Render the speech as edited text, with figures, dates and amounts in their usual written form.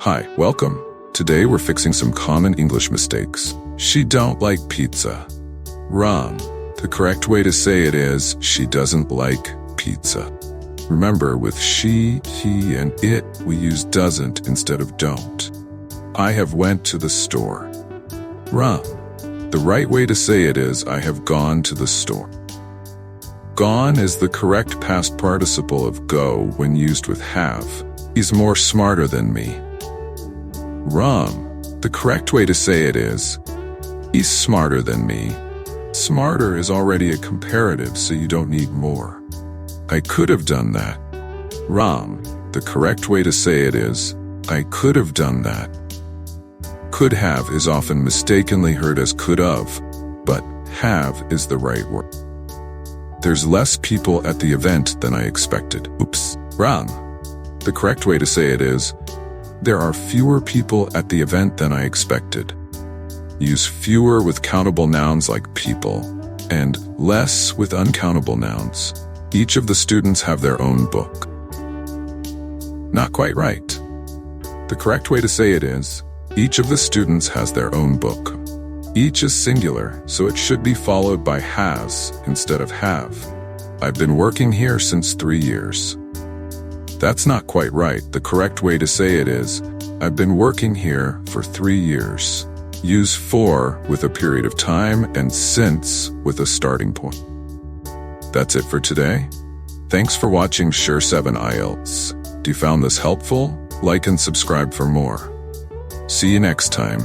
Hi, welcome. Today we're fixing some common English mistakes. She don't like pizza. Wrong. The correct way to say it is, she doesn't like pizza. Remember, with she, he, and it, we use doesn't instead of don't. I have went to the store. Wrong. The right way to say it is, I have gone to the store. Gone is the correct past participle of go when used with have. He's more smarter than me. Wrong. The correct way to say it is, he's smarter than me. Smarter is already a comparative, so you don't need more. I could have done that. Wrong. The correct way to say it is, I could have done that. Could have is often mistakenly heard as could have, but have is the right word. There's less people at the event than I expected. Oops. Wrong. The correct way to say it is, there are fewer people at the event than I expected. Use fewer with countable nouns like people, and less with uncountable nouns. Each of the students have their own book. Not quite right. The correct way to say it is, each of the students has their own book. Each is singular, so it should be followed by has instead of have. I've been working here since 3 years. That's not quite right. The correct way to say it is, I've been working here for 3 years. Use for with a period of time and since with a starting point. That's it for today. Thanks for watching Sure 7 IELTS. If you found this helpful, like and subscribe for more. See you next time.